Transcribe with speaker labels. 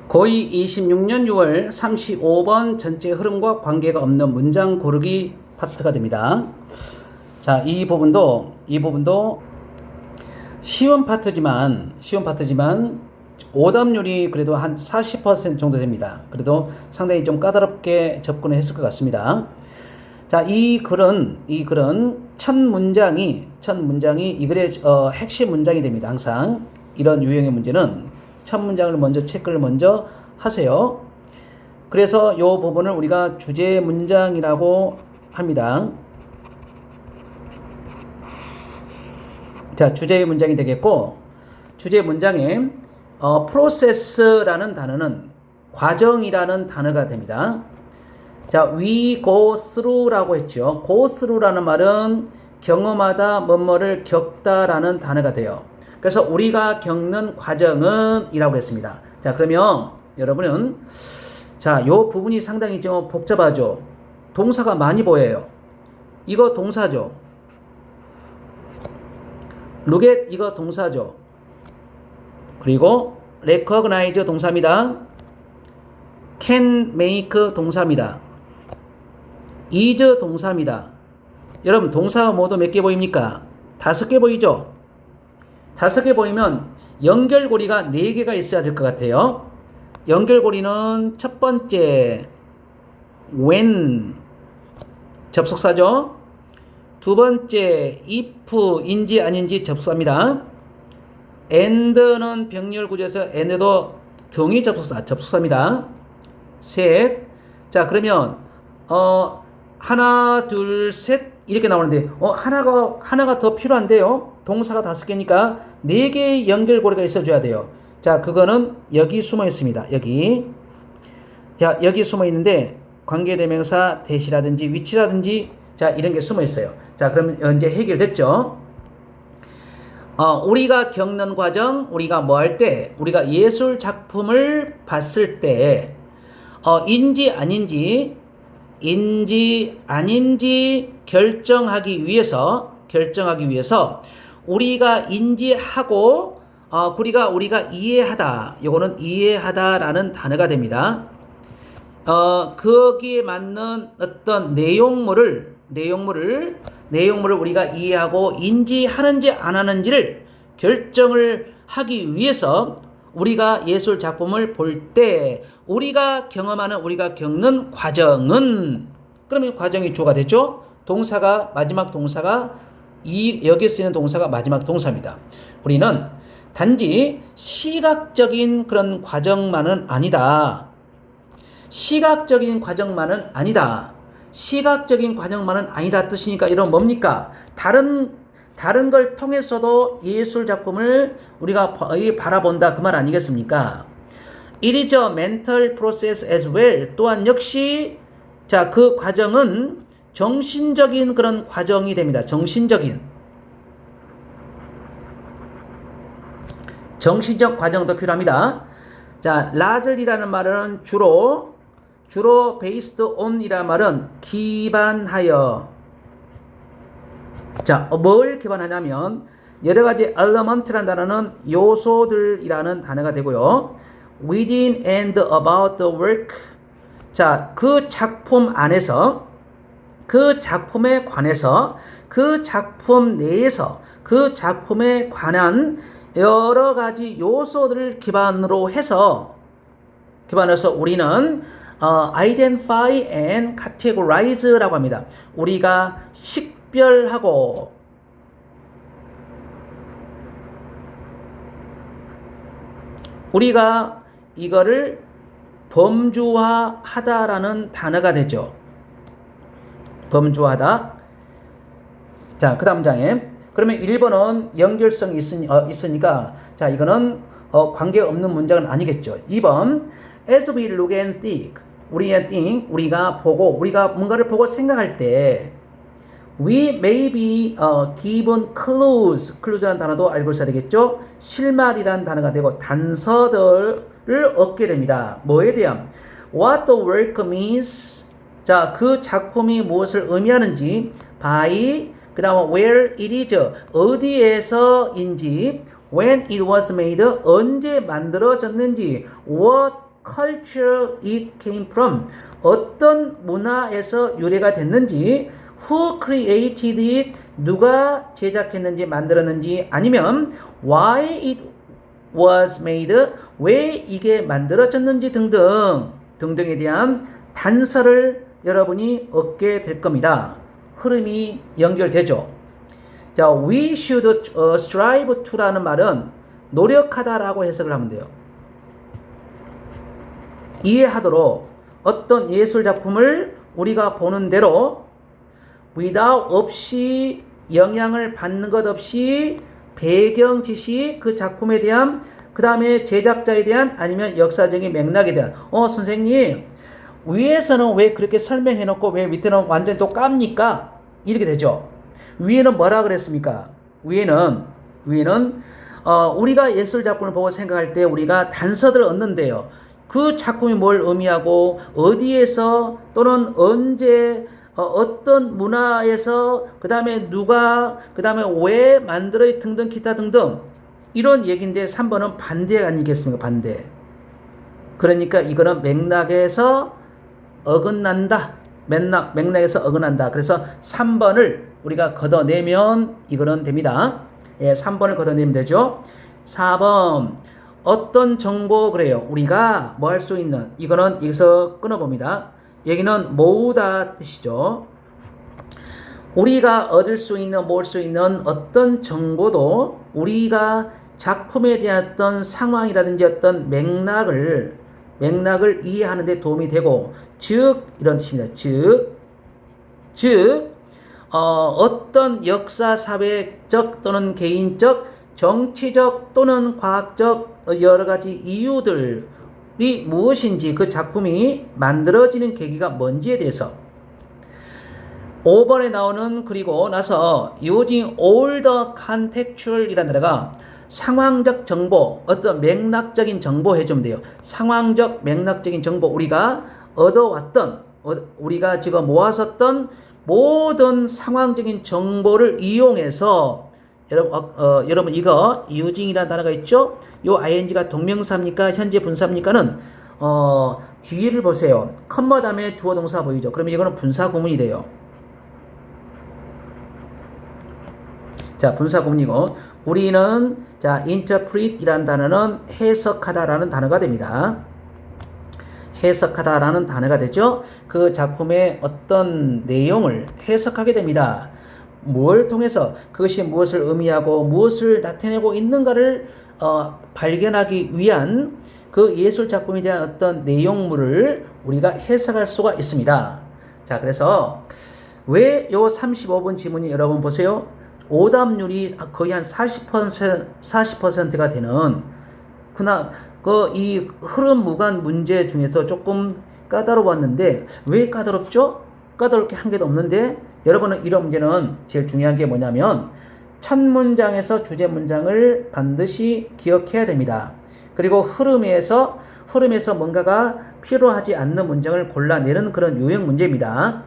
Speaker 1: 고2 26년 6월 35번 전체 흐름과 관계가 없는 문장 고르기 파트가 됩니다. 자, 이 부분도 쉬운 파트지만 오답률이 그래도 한 40% 정도 됩니다. 그래도 상당히 좀 까다롭게 접근을 했을 것 같습니다. 자, 이 글은 첫 문장이 이 글의 핵심 문장이 됩니다. 항상 이런 유형의 문제는 첫 문장을 먼저 체크를 먼저 하세요. 그래서 이 부분을 우리가 주제 문장이라고 합니다. 자, 주제 문장이 되겠고, 주제 문장에 process라는 단어는 과정이라는 단어가 됩니다. 자, we go through라고 했죠. go through라는 말은 경험하다, 뭐뭐를 겪다라는 단어가 돼요. 그래서 우리가 겪는 과정은 이라고 했습니다. 자, 그러면 여러분은 자, 요 부분이 상당히 좀 복잡하죠. 동사가 많이 보여요. 이거 동사죠. look at 이거 동사죠. 그리고 recognize 동사입니다. can make 동사입니다. is 동사입니다. 여러분 동사가 모두 몇 개 보입니까? 5개 보이죠? 5개 보이면 연결고리가 4개가 있어야 될 것 같아요. 연결고리는 첫 번째 when 접속사죠. 두 번째 if인지 아닌지 접속사입니다. and는 병렬구조에서 and도 등위 접속사입니다. 셋. 자, 그러면 하나, 둘, 셋 이렇게 나오는데 하나가 더 필요한데요. 동사가 5개니까 4개의 연결고리가 있어줘야 돼요. 자, 그거는 여기 숨어 있습니다. 여기. 자, 여기 숨어 있는데 관계대명사 대시라든지 위치라든지 자, 이런 게 숨어 있어요. 자, 그러면 이제 해결됐죠? 우리가 겪는 과정, 우리가 뭐 할 때, 우리가 예술 작품을 봤을 때, 인지 아닌지 결정하기 위해서 우리가 인지하고 우리가 이해하다. 요거는 이해하다라는 단어가 됩니다. 거기에 맞는 어떤 내용물을 우리가 이해하고 인지하는지 안 하는지를 결정을 하기 위해서 우리가 예술 작품을 볼 때 우리가 겪는 과정은 그러면 과정이 주어가 됐죠. 마지막 동사가 여기 쓰이는 동사가 마지막 동사입니다. 우리는 단지 시각적인 그런 과정만은 아니다. 시각적인 과정만은 아니다 뜻이니까 이런 뭡니까? 다른 걸 통해서도 예술 작품을 우리가 바라본다 그 말 아니겠습니까? It is a mental process as well. 또한 역시 자, 그 과정은 정신적인 그런 과정이 됩니다. 정신적 과정도 필요합니다. 자, largely라는 말은 주로 based on 이라는 말은 기반하여. 자, 뭘 기반하냐면 여러 가지 element라는 단어는 요소들이라는 단어가 되고요. within and about the work. 자, 그 작품 안에서, 그 작품에 관해서, 그 작품 내에서, 그 작품에 관한 여러 가지 요소들을 기반으로 해서 우리는 identify and categorize라고 합니다. 우리가 식별하고 우리가 이거를 범주화하다라는 단어가 되죠. 범주화하다. 자, 그 다음 장에 그러면 1번은 연결성이 있으니까 자, 이거는 관계 없는 문장은 아니겠죠. 2번 as we look and think 우리가 보고 우리가 뭔가를 보고 생각할 때 we may be given clues라는 단어도 알고 있어야 되겠죠. 실마리라는 단어가 되고 단서들을 얻게 됩니다. 뭐에 대한 what the work means. 자, 그 작품이 무엇을 의미하는지 by 그 다음 where it is 어디에서인지 when it was made 언제 만들어졌는지 what culture it came from. 어떤 문화에서 유래가 됐는지, who created it, 누가 제작했는지 만들었는지, 아니면 why it was made, 왜 이게 만들어졌는지 등등에 대한 단서를 여러분이 얻게 될 겁니다. 흐름이 연결되죠. 자, we should strive to라는 말은 노력하다라고 해석을 하면 돼요. 이해하도록 어떤 예술 작품을 우리가 보는 대로 without 없이 영향을 받는 것 없이 배경 지식, 그 작품에 대한, 그 다음에 제작자에 대한, 아니면 역사적인 맥락에 대한, 선생님 위에서는 왜 그렇게 설명해 놓고 왜 밑에는 완전히 또 깝니까? 이렇게 되죠. 위에는 뭐라 그랬습니까? 위에는 우리가 예술 작품을 보고 생각할 때 우리가 단서들을 얻는데요. 그 작품이 뭘 의미하고 어디에서 또는 언제 어떤 문화에서 그 다음에 누가 그 다음에 왜 만들어 등등 기타 등등 이런 얘기인데 3번은 반대 아니겠습니까? 반대. 그러니까 이거는 맥락에서 어긋난다. 맥락에서 어긋난다. 그래서 3번을 우리가 걷어내면 이거는 됩니다. 예, 3번을 걷어내면 되죠. 4번 어떤 정보 그래요. 우리가 뭐 할 수 있는, 이거는 여기서 끊어봅니다. 여기는 모으다 뜻이죠. 우리가 얻을 수 있는, 모을 수 있는 어떤 정보도 우리가 작품에 대한 어떤 상황이라든지 어떤 맥락을 이해하는 데 도움이 되고, 즉 이런 뜻입니다. 즉 어떤 역사, 사회적 또는 개인적, 정치적 또는 과학적 여러 가지 이유들이 무엇인지, 그 작품이 만들어지는 계기가 뭔지에 대해서 5번에 나오는, 그리고 나서 using all the contextual 이라는 데다가 상황적 정보, 어떤 맥락적인 정보 해주면 돼요. 상황적, 맥락적인 정보, 우리가 얻어왔던, 우리가 지금 모았었던 모든 상황적인 정보를 이용해서 여러분 이거 using이라는 단어가 있죠? 요 ing가 동명사입니까? 현재 분사입니까는 뒤를 보세요. 컴마 다음에 주어 동사 보이죠? 그러면 이거는 분사 구문이 돼요. 자, 분사 구문이고, 우리는 자, interpret이라는 단어는 해석하다라는 단어가 됩니다. 해석하다라는 단어가 되죠. 그 작품의 어떤 내용을 해석하게 됩니다. 뭘 통해서 그것이 무엇을 의미하고 무엇을 나타내고 있는가를 발견하기 위한 그 예술 작품에 대한 어떤 내용물을 우리가 해석할 수가 있습니다. 자, 그래서 왜 요 35번 지문이 여러분 보세요. 오답률이 거의 한 40%가 되는 이 흐름 무관 문제 중에서 조금 까다로웠는데, 왜 까다롭죠? 까다로울 게 한 개도 없는데, 여러분은 이런 문제는 제일 중요한 게 뭐냐면 첫 문장에서 주제 문장을 반드시 기억해야 됩니다. 그리고 흐름에서 뭔가가 필요하지 않는 문장을 골라내는 그런 유형 문제입니다.